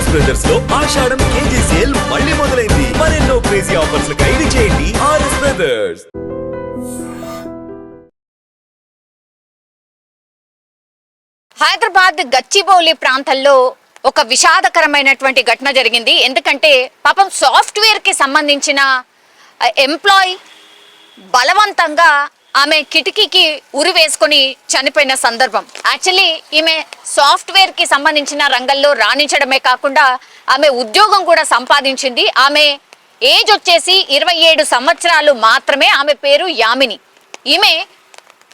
RS brothers లో ఆషాఢం KG sale మళ్ళీ మొదలైంది. మరెన్నో క్రేజీ ఆఫర్స్ ఖైదీ చేయండి ఆర్ఎస్ బ్రదర్స్. హైదరాబాద్ గచ్చిబౌలి ప్రాంతంలో ఒక విషాదకరమైనటువంటి ఘటన జరిగింది. ఎందుకంటే పాపం సాఫ్ట్వేర్ కి సంబంధించిన ఎంప్లాయీ బలవంతంగా ఆమె కిటికీకి ఉరి వేసుకొని చనిపోయిన సందర్భం. యాక్చువల్లీ ఈమె సాఫ్ట్వేర్ కి సంబంధించిన రంగంలో రాణించడమే కాకుండా ఆమె ఉద్యోగం కూడా సంపాదించింది. ఆమె ఏజ్ వచ్చేసి 27 సంవత్సరాలు మాత్రమే. ఆమె పేరు యామిని. ఈమె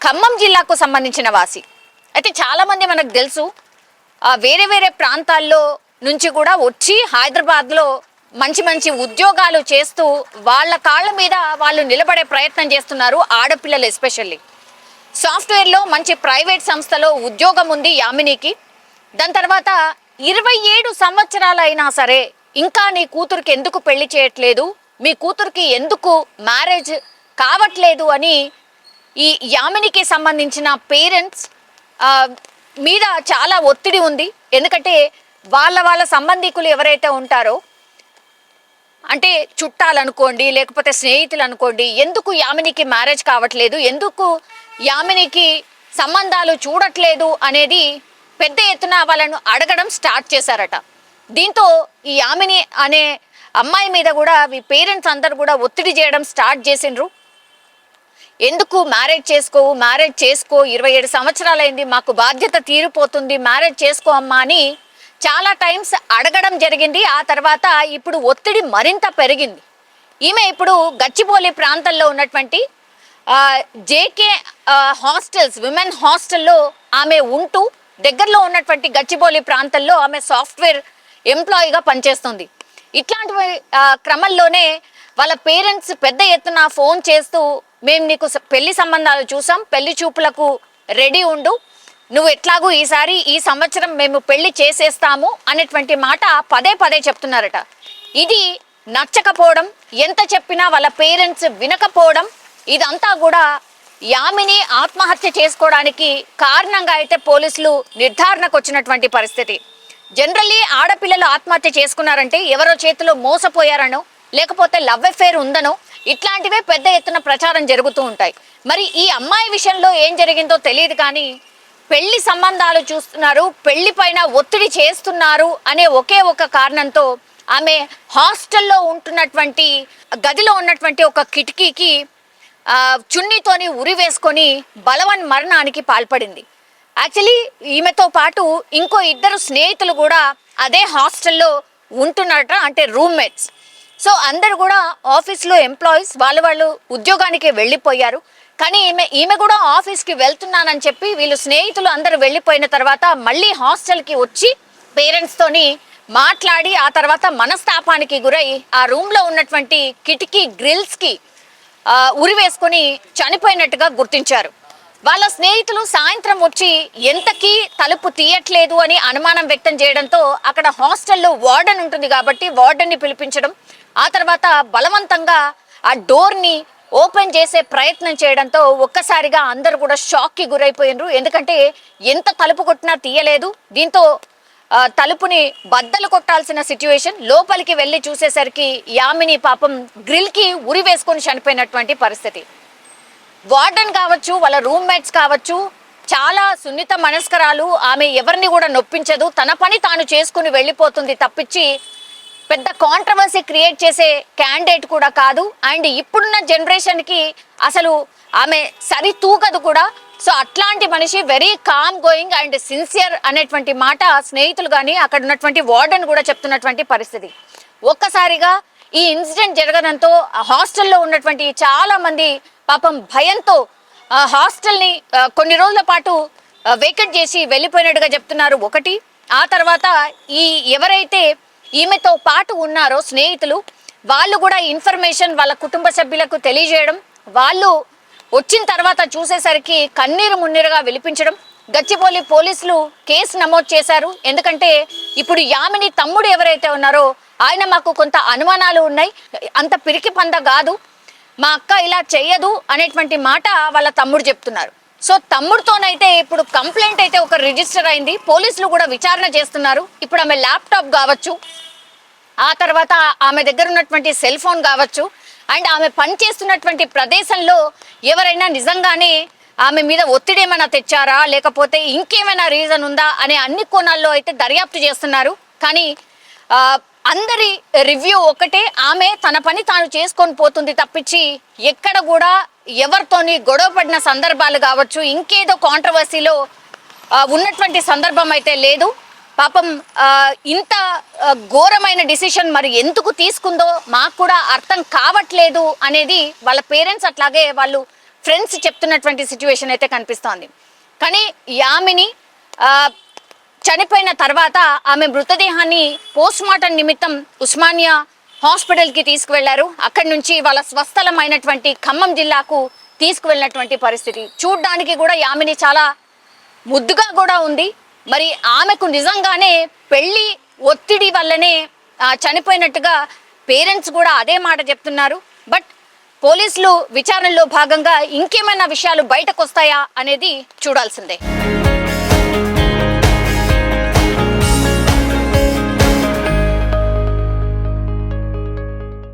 ఖమ్మం జిల్లాకు సంబంధించిన వాసి. అయితే చాలామంది మనకు తెలుసు వేరే వేరే ప్రాంతాల్లో నుంచి కూడా వచ్చి హైదరాబాద్లో మంచి మంచి ఉద్యోగాలు చేస్తూ వాళ్ళ కాళ్ళ మీద వాళ్ళు నిలబడే ప్రయత్నం చేస్తున్నారు. ఆడపిల్లలు ఎస్పెషల్లీ. సాఫ్ట్వేర్లో మంచి ప్రైవేట్ సంస్థలో ఉద్యోగం ఉంది యామినికి. దాని తర్వాత 27 సంవత్సరాలు అయినా సరే ఇంకా నీ కూతురికి ఎందుకు పెళ్లి చేయట్లేదు, మీ కూతురికి ఎందుకు మ్యారేజ్ కావట్లేదు అని ఈ యామినికి సంబంధించిన పేరెంట్స్ మీద చాలా ఒత్తిడి ఉంది. ఎందుకంటే వాళ్ళ సంబంధికులు ఎవరైతే ఉంటారో, అంటే చుట్టాలనుకోండి లేకపోతే స్నేహితులు అనుకోండి, ఎందుకు యామినికి మ్యారేజ్ కావట్లేదు, ఎందుకు యామినికి సంబంధాలు చూడట్లేదు అనేది పెద్ద ఎత్తున వాళ్ళను అడగడం స్టార్ట్ చేశారట. దీంతో ఈ యామిని అనే అమ్మాయి మీద కూడా ఈ పేరెంట్స్ అందరు కూడా ఒత్తిడి చేయడం స్టార్ట్ చేసిండ్రు. ఎందుకు మ్యారేజ్ చేసుకో 27 సంవత్సరాలైంది, మాకు బాధ్యత తీరిపోతుంది, మ్యారేజ్ చేసుకో అమ్మా అని చాలా టైమ్స్ అడగడం జరిగింది. ఆ తర్వాత ఇప్పుడు ఒత్తిడి మరింత పెరిగింది. ఈమె ఇప్పుడు గచ్చిబౌలి ప్రాంతంలో ఉన్నటువంటి జేకే హాస్టల్స్, విమెన్ హాస్టల్లో ఆమె ఉంటూ దగ్గరలో ఉన్నటువంటి గచ్చిబౌలి ప్రాంతంలో ఆమె సాఫ్ట్వేర్ ఎంప్లాయీగా పనిచేస్తుంది. ఇట్లాంటి క్రమంలోనే వాళ్ళ పేరెంట్స్ పెద్ద ఎత్తున ఫోన్ చేస్తూ, మేము నీకు పెళ్లి సంబంధాలు చూసాం, పెళ్లి చూపులకు రెడీ ఉండు, నువ్వు ఎట్లాగూ ఈ సంవత్సరం మేము పెళ్లి చేసేస్తాము అనేటువంటి మాట పదే పదే చెప్తున్నారట. ఇది నచ్చకపోవడం, ఎంత చెప్పినా వాళ్ళ పేరెంట్స్ వినకపోవడం, ఇదంతా కూడా యామిని ఆత్మహత్య చేసుకోవడానికి కారణంగా అయితే పోలీసులు నిర్ధారణకు వచ్చినటువంటి పరిస్థితి. జనరల్లీ ఆడపిల్లలు ఆత్మహత్య చేసుకున్నారంటే ఎవరో చేతిలో మోసపోయారనో లేకపోతే లవ్ అఫేర్ ఉందనో ఇట్లాంటివే పెద్ద ఎత్తున ప్రచారం జరుగుతూ ఉంటాయి. మరి ఈ అమ్మాయి విషయంలో ఏం జరిగిందో తెలియదు, కానీ పెళ్లి సంబంధాలు చూస్తున్నారు, పెళ్లి పైన ఒత్తిడి చేస్తున్నారు అనే ఒకే ఒక కారణంతో ఆమె హాస్టల్లో ఉంటున్నటువంటి గదిలో ఉన్నటువంటి ఒక కిటికీకి చున్నీతోని ఉరి వేసుకొని బలవన్ మరణానికి పాల్పడింది. యాక్చువల్లీ ఈమెతో పాటు ఇంకో 2 స్నేహితులు కూడా అదే హాస్టల్లో ఉంటున్నారట, అంటే రూమ్మేట్స్. సో అందరు కూడా ఆఫీస్లో ఎంప్లాయీస్, వాళ్ళు ఉద్యోగానికి వెళ్ళిపోయారు. కానీ ఈమె కూడా ఆఫీస్కి వెళ్తున్నానని చెప్పి వీళ్ళు స్నేహితులు అందరూ వెళ్ళిపోయిన తర్వాత మళ్ళీ హాస్టల్కి వచ్చి పేరెంట్స్తోని మాట్లాడి ఆ తర్వాత మనస్తాపానికి గురై ఆ రూమ్లో ఉన్నటువంటి కిటికీ గ్రిల్స్కి ఉరి వేసుకొని చనిపోయినట్టుగా గుర్తించారు. వాళ్ళ స్నేహితులు సాయంత్రం వచ్చి ఎంతకీ తలుపు తీయట్లేదు అని అనుమానం వ్యక్తం చేయడంతో అక్కడ హాస్టల్లో వార్డెన్ ఉంటుంది కాబట్టి వార్డెన్ని పిలిపించడం, ఆ తర్వాత బలవంతంగా ఆ డోర్ని ఓపెన్ చేసే ప్రయత్నం చేయడంతో ఒక్కసారిగా అందరూ కూడా షాక్కి గురైపోయినరు. ఎందుకంటే ఎంత తలుపు కొట్టినా తీయలేదు. దీంతో తలుపుని బద్దలు కొట్టాల్సిన సిచ్యువేషన్. లోపలికి వెళ్ళి చూసేసరికి యామిని పాపం గ్రిల్కి ఉరి వేసుకొని చనిపోయినటువంటి పరిస్థితి. వార్డెన్ కావచ్చు, వాళ్ళ రూమ్మేట్స్ కావచ్చు, చాలా సున్నిత మనస్కరాలు. ఆమె ఎవరిని కూడా నొప్పించదు, తన పని తాను చేసుకుని వెళ్ళిపోతుంది తప్పించి పెద్ద కాంట్రవర్సీ క్రియేట్ చేసే క్యాండిడేట్ కూడా కాదు. అండ్ ఇప్పుడున్న జనరేషన్కి అసలు ఆమె సరి తూగదు కూడా. సో అట్లాంటి మనిషి, very calm going and sincere అనేటువంటి మాట స్నేహితులు కానీ అక్కడ ఉన్నటువంటి వార్డెన్ కూడా చెప్తున్నటువంటి పరిస్థితి. ఒక్కసారిగా ఈ ఇన్సిడెంట్ జరగడంతో హాస్టల్లో ఉన్నటువంటి చాలా మంది పాపం భయంతో హాస్టల్ని కొన్ని రోజుల పాటు వేకెట్ చేసి వెళ్ళిపోయినట్టుగా చెప్తున్నారు. ఒకటి, ఆ తర్వాత ఎవరైతే ఈమెతో పాటు ఉన్నారో స్నేహితులు, వాళ్ళు కూడా ఇన్ఫర్మేషన్ వాళ్ళ కుటుంబ సభ్యులకు తెలియజేయడం, వాళ్ళు వచ్చిన తర్వాత చూసేసరికి కన్నీరు మున్నీరుగా విలిపించడం. గచ్చిబౌలి పోలీసులు కేసు నమోదు చేశారు. ఎందుకంటే ఇప్పుడు యామిని తమ్ముడు ఎవరైతే ఉన్నారో ఆయన, మాకు కొంత అనుమానాలు ఉన్నాయి, అంత పిరికి పంద కాదు, మా అక్క ఇలా చెయ్యదు అనేటువంటి మాట వాళ్ళ తమ్ముడు చెప్తున్నారు. సో తమ్ముడితోనైతే ఇప్పుడు కంప్లైంట్ అయితే ఒక రిజిస్టర్ అయింది, పోలీసులు కూడా విచారణ చేస్తున్నారు. ఇప్పుడు ఆమె ల్యాప్టాప్ కావచ్చు, ఆ తర్వాత ఆమె దగ్గర ఉన్నటువంటి సెల్ ఫోన్ కావచ్చు, అండ్ ఆమె పనిచేస్తున్నటువంటి ప్రదేశంలో ఎవరైనా నిజంగానే ఆమె మీద ఒత్తిడి ఏమైనా తెచ్చారా, లేకపోతే ఇంకేమైనా రీజన్ ఉందా అనే అన్ని కోణాల్లో అయితే దర్యాప్తు చేస్తున్నారు. కానీ అందరి రివ్యూ ఒకటే, ఆమె తన పని తాను చేసుకొని పోతుంది తప్పించి ఎక్కడ కూడా ఎవరితోని గొడవ పడిన సందర్భాలు కావచ్చు, ఇంకేదో కాంట్రవర్సీలో ఉన్నటువంటి సందర్భం అయితే లేదు. పాపం ఇంత ఘోరమైన డిసిషన్ మరి ఎందుకు తీసుకుందో మాకు కూడా అర్థం కావట్లేదు అనేది వాళ్ళ పేరెంట్స్ అట్లాగే వాళ్ళు ఫ్రెండ్స్ చెప్తున్నటువంటి సిచ్యువేషన్ అయితే కనిపిస్తోంది. కానీ యామిని చనిపోయిన తర్వాత ఆమె మృతదేహాన్ని పోస్ట్ మార్టం నిమిత్తం ఉస్మానియా హాస్పిటల్కి తీసుకువెళ్లారు. అక్కడి నుంచి వాళ్ళ స్వస్థలమైనటువంటి ఖమ్మం జిల్లాకు తీసుకువెళ్ళినటువంటి పరిస్థితి. చూడ్డానికి కూడా యామిని చాలా ముద్దుగా కూడా ఉంది. మరి ఆమెకు నిజంగానే పెళ్లి ఒత్తిడి వల్లనే చనిపోయినట్టుగా పేరెంట్స్ కూడా అదే మాట చెప్తున్నారు. బట్ పోలీసులు విచారణలో భాగంగా ఇంకేమైనా విషయాలు బయటకు వస్తాయా అనేది చూడాల్సిందే.